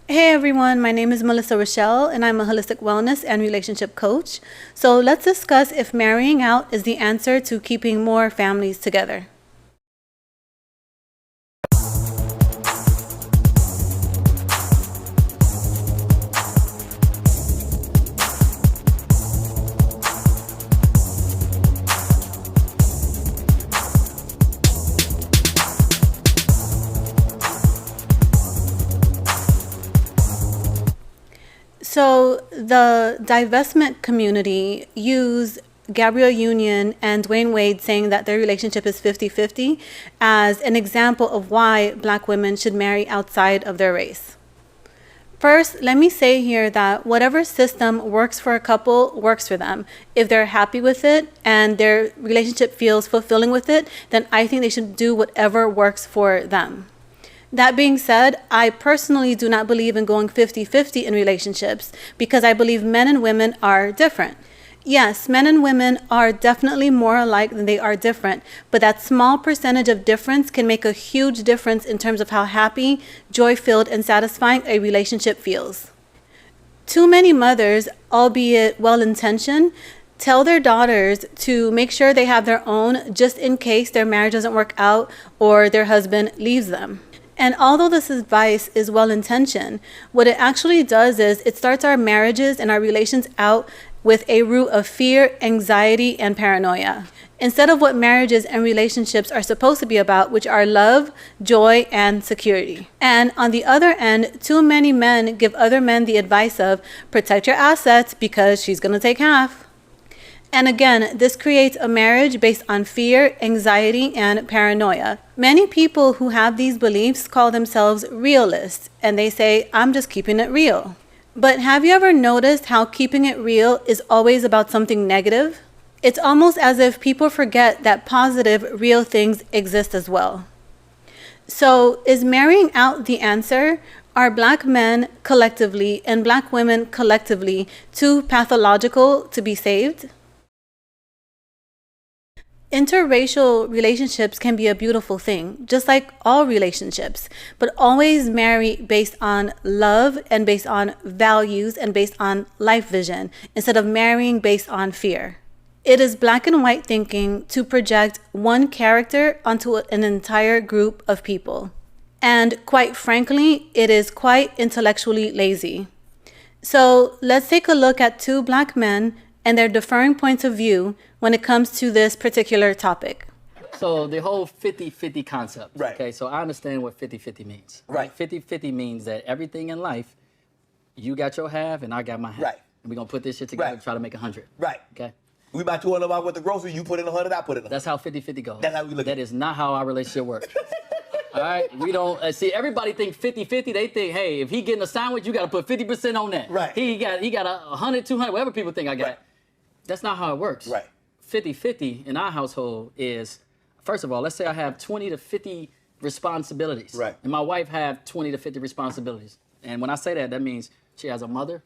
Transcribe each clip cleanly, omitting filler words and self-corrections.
Hey everyone, my name is Melissa Rochelle and I'm a holistic wellness and relationship coach. So let's discuss if marrying out is the answer to keeping more families together. So the divestment community use Gabrielle Union and Dwayne Wade saying that their relationship is 50-50 as an example of why Black women should marry outside of their race. First, let me say here that whatever system works for a couple works for them. If they're happy with it and their relationship feels fulfilling with it, then I think they should do whatever works for them. That being said, I personally do not believe in going 50-50 in relationships because I believe men and women are different. Yes, men and women are definitely more alike than they are different, but that small percentage of difference can make a huge difference in terms of how happy, joy-filled, and satisfying a relationship feels. Too many mothers, albeit well-intentioned, tell their daughters to make sure they have their own just in case their marriage doesn't work out or their husband leaves them. And although this advice is well-intentioned, what it actually does is it starts our marriages and our relations out with a root of fear, anxiety, and paranoia, instead of what marriages and relationships are supposed to be about, which are love, joy, and security. And on the other end, too many men give other men the advice of protect your assets because she's going to take half. And again, this creates a marriage based on fear, anxiety, and paranoia. Many people who have these beliefs call themselves realists, and they say, I'm just keeping it real. But have you ever noticed how keeping it real is always about something negative? It's almost as if people forget that positive, real things exist as well. So is marrying out the answer? Are Black men collectively and Black women collectively too pathological to be saved? Interracial relationships can be a beautiful thing, just like all relationships, but always marry based on love and based on values and based on life vision instead of marrying based on fear. It is black and white thinking to project one character onto an entire group of people. And quite frankly, it is quite intellectually lazy. So let's take a look at two Black men and their differing points of view when it comes to this particular topic. So the whole 50-50 concept, Right. okay, so I understand what 50-50 means. Right. 50-50 means that everything in life, you got your half and I got my half. Right. And we're going to put this shit together Right. and try to make 100. Right. Okay? We buy $200 worth of groceries, you put in 100, I put in 100. That's how 50-50 goes. That's how we look That at it. is not how our relationship works. All right? We don't, see, everybody think 50-50. They think, hey, if he getting a sandwich, you got to put 50% on that. Right. He got 100, 200, whatever people think I got. Right. That's not how it works. Right. 50-50 in our household is, first of all, let's say I have 20 to 50 responsibilities. Right. And my wife have 20 to 50 responsibilities. And when I say that, that means she has a mother,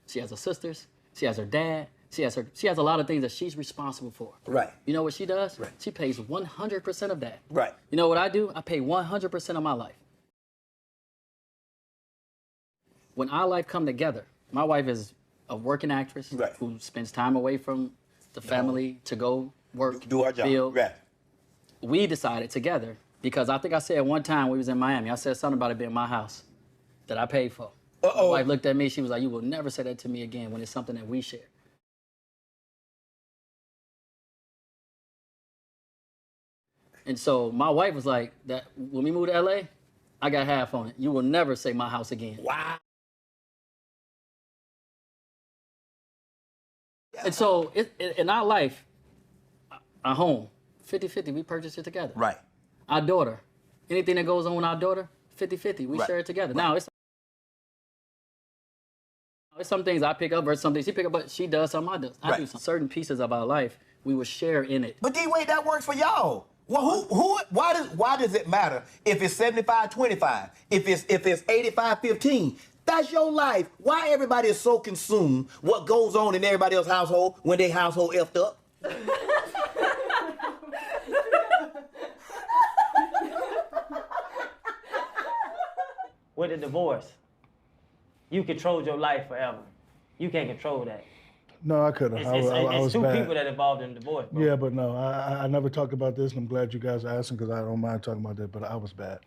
she has her sisters, she has her dad, she has a lot of things that she's responsible for. Right. You know what she does? Right. She pays 100% of that. Right. You know what I do? I pay 100% of my life. When our life come together, my wife is a working actress Right. who spends time away from the family to go work, Do our job. build. Right. We decided together, because I think I said one time we was in Miami, I said something about it being my house that I paid for. Uh-oh. My wife looked at me, she was like, you will never say that to me again when it's something that we share. And so my wife was like, that when we moved to LA, I got half on it. You will never say my house again. Wow. And so in our life, our home, 50-50, we purchase it together. Right. Our daughter, anything that goes on with our daughter, 50-50, we Right. share it together. Right. Now, it's some things I pick up versus some things she pick up, but she does some, I do. I do Right. some certain pieces of our life, we will share in it. But D-Wade, that works for y'all. Well, why does it matter if it's 75-25, if it's 85-15? That's your life. Why everybody is so consumed what goes on in everybody else's household when their household effed up? With a divorce, you controlled your life forever. You can't control that. No, I couldn't. I It's was two bad. people that involved in the divorce, bro. Yeah, but no, I never talked about this, and I'm glad you guys are asking because I don't mind talking about that, but I was bad.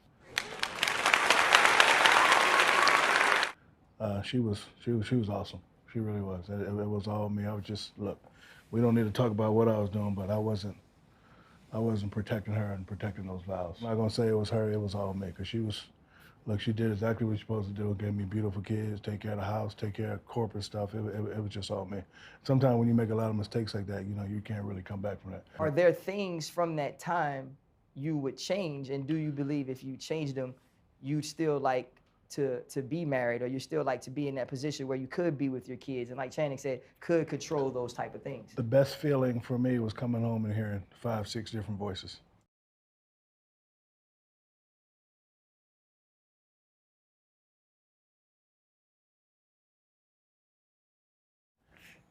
She was awesome. She really was. It was all me. I was just, look, we don't need to talk about what I was doing, but I wasn't protecting her and protecting those vows. I'm not gonna say it was her, it was all me, because she did exactly what she's supposed to do, gave me beautiful kids, take care of the house, take care of corporate stuff. It was just all me. Sometimes when you make a lot of mistakes like that, you can't really come back from that. Are there things from that time you would change, and do you believe if you changed them, you'd still like to be married, or you still like to be in that position where you could be with your kids and, like Channing said, could control those type of things? The best feeling for me was coming home and hearing 5, 6 different voices.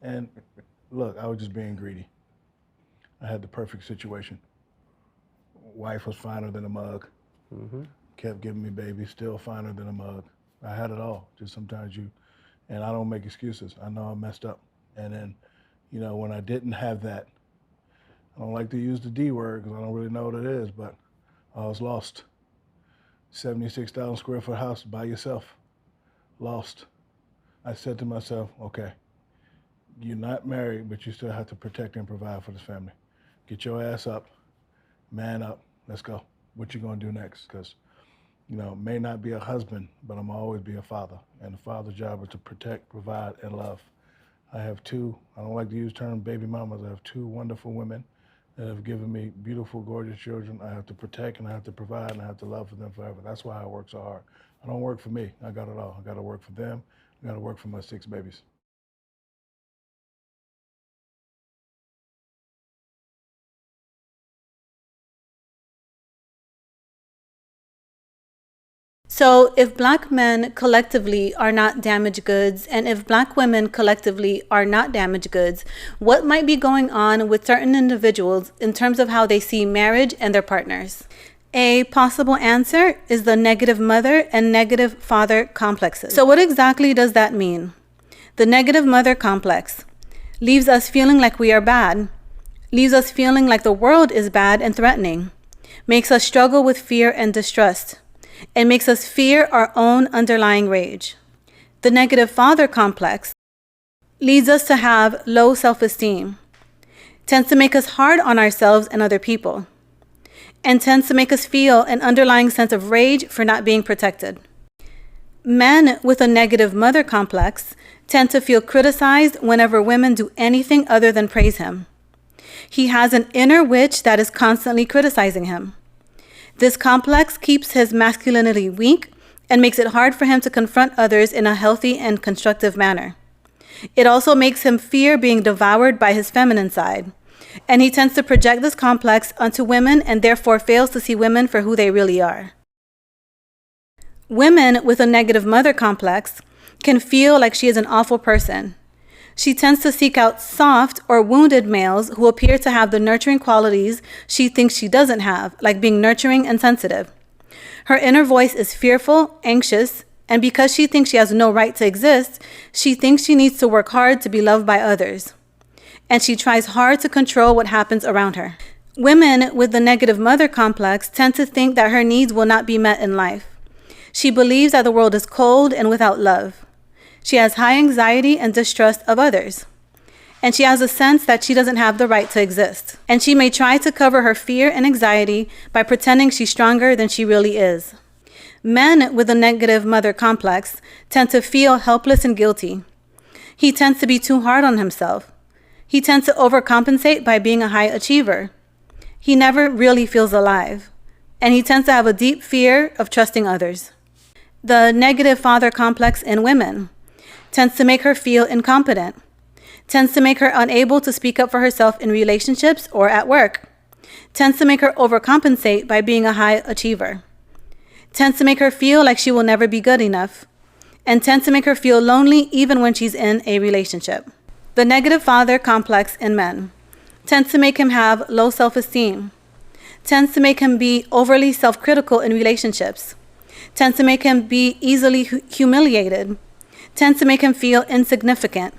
And look, I was just being greedy. I had the perfect situation. Wife was finer than a mug. Kept giving me babies, still finer than a mug. I had it all. Just sometimes and I don't make excuses. I know I messed up. And then, when I didn't have that, I don't like to use the D word because I don't really know what it is, but I was lost. 76,000 square foot house by yourself. Lost. I said to myself, okay, you're not married, but you still have to protect and provide for this family. Get your ass up, man up, let's go. What you gonna do next? Because, may not be a husband, but I'm always be a father. And the father's job is to protect, provide, and love. I have two, I don't like to use the term baby mamas, I have two wonderful women that have given me beautiful, gorgeous children. I have to protect and I have to provide and I have to love for them forever. That's why I work so hard. I don't work for me, I got it all. I gotta work for them, I gotta work for my 6 babies. So if Black men collectively are not damaged goods, and if Black women collectively are not damaged goods, what might be going on with certain individuals in terms of how they see marriage and their partners? A possible answer is the negative mother and negative father complexes. So what exactly does that mean? The negative mother complex leaves us feeling like we are bad, leaves us feeling like the world is bad and threatening, makes us struggle with fear and distrust, and makes us fear our own underlying rage. The negative father complex leads us to have low self-esteem, tends to make us hard on ourselves and other people, and tends to make us feel an underlying sense of rage for not being protected. Men with a negative mother complex tend to feel criticized whenever women do anything other than praise him. He has an inner witch that is constantly criticizing him. This complex keeps his masculinity weak and makes it hard for him to confront others in a healthy and constructive manner. It also makes him fear being devoured by his feminine side, and he tends to project this complex onto women and therefore fails to see women for who they really are. Women with a negative mother complex can feel like she is an awful person. She tends to seek out soft or wounded males who appear to have the nurturing qualities she thinks she doesn't have, like being nurturing and sensitive. Her inner voice is fearful, anxious, and because she thinks she has no right to exist, she thinks she needs to work hard to be loved by others. And she tries hard to control what happens around her. Women with the negative mother complex tend to think that her needs will not be met in life. She believes that the world is cold and without love. She has high anxiety and distrust of others. And she has a sense that she doesn't have the right to exist. And she may try to cover her fear and anxiety by pretending she's stronger than she really is. Men with a negative mother complex tend to feel helpless and guilty. He tends to be too hard on himself. He tends to overcompensate by being a high achiever. He never really feels alive. And he tends to have a deep fear of trusting others. The negative father complex in women tends to make her feel incompetent, tends to make her unable to speak up for herself in relationships or at work, tends to make her overcompensate by being a high achiever, tends to make her feel like she will never be good enough, and tends to make her feel lonely even when she's in a relationship. The negative father complex in men tends to make him have low self-esteem, tends to make him be overly self-critical in relationships, tends to make him be easily humiliated, tends to make him feel insignificant.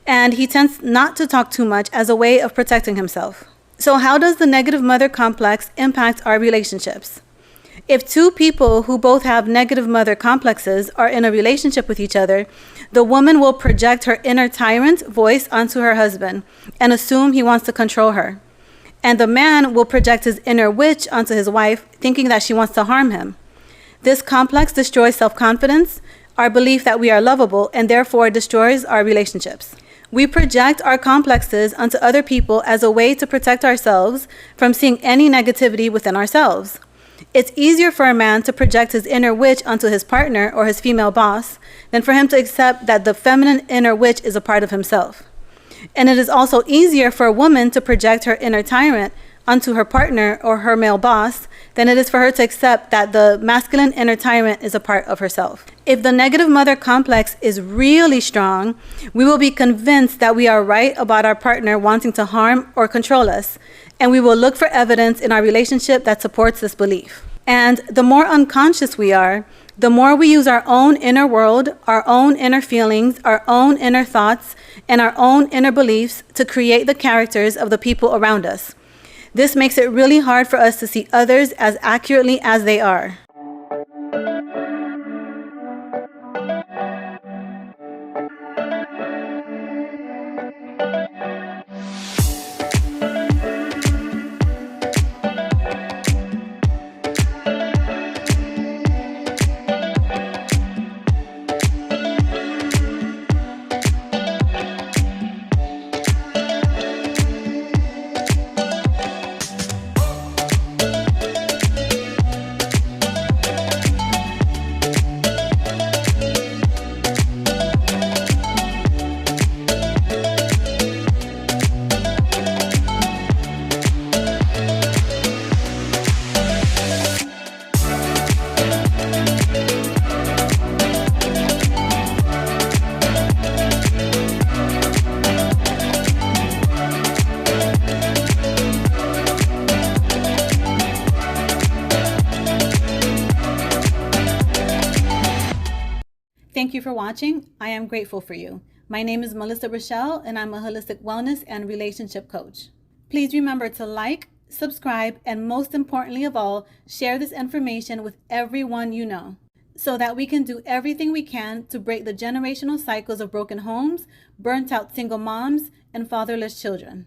And he tends not to talk too much as a way of protecting himself. So how does the negative mother complex impact our relationships? If two people who both have negative mother complexes are in a relationship with each other, the woman will project her inner tyrant voice onto her husband and assume he wants to control her. And the man will project his inner witch onto his wife, thinking that she wants to harm him. This complex destroys self-confidence, our belief that we are lovable, and therefore destroys our relationships. We project our complexes onto other people as a way to protect ourselves from seeing any negativity within ourselves. It's easier for a man to project his inner witch onto his partner or his female boss than for him to accept that the feminine inner witch is a part of himself. And it is also easier for a woman to project her inner tyrant onto her partner or her male boss than it is for her to accept that the masculine inner tyrant is a part of herself. If the negative mother complex is really strong, we will be convinced that we are right about our partner wanting to harm or control us, and we will look for evidence in our relationship that supports this belief. And the more unconscious we are, the more we use our own inner world, our own inner feelings, our own inner thoughts, and our own inner beliefs to create the characters of the people around us. This makes it really hard for us to see others as accurately as they are. Thank you for watching. I am grateful for you. My name is Melissa Rochelle, and I'm a holistic wellness and relationship coach. Please remember to like, subscribe, and most importantly of all, share this information with everyone you know, so that we can do everything we can to break the generational cycles of broken homes, burnt out single moms, and fatherless children.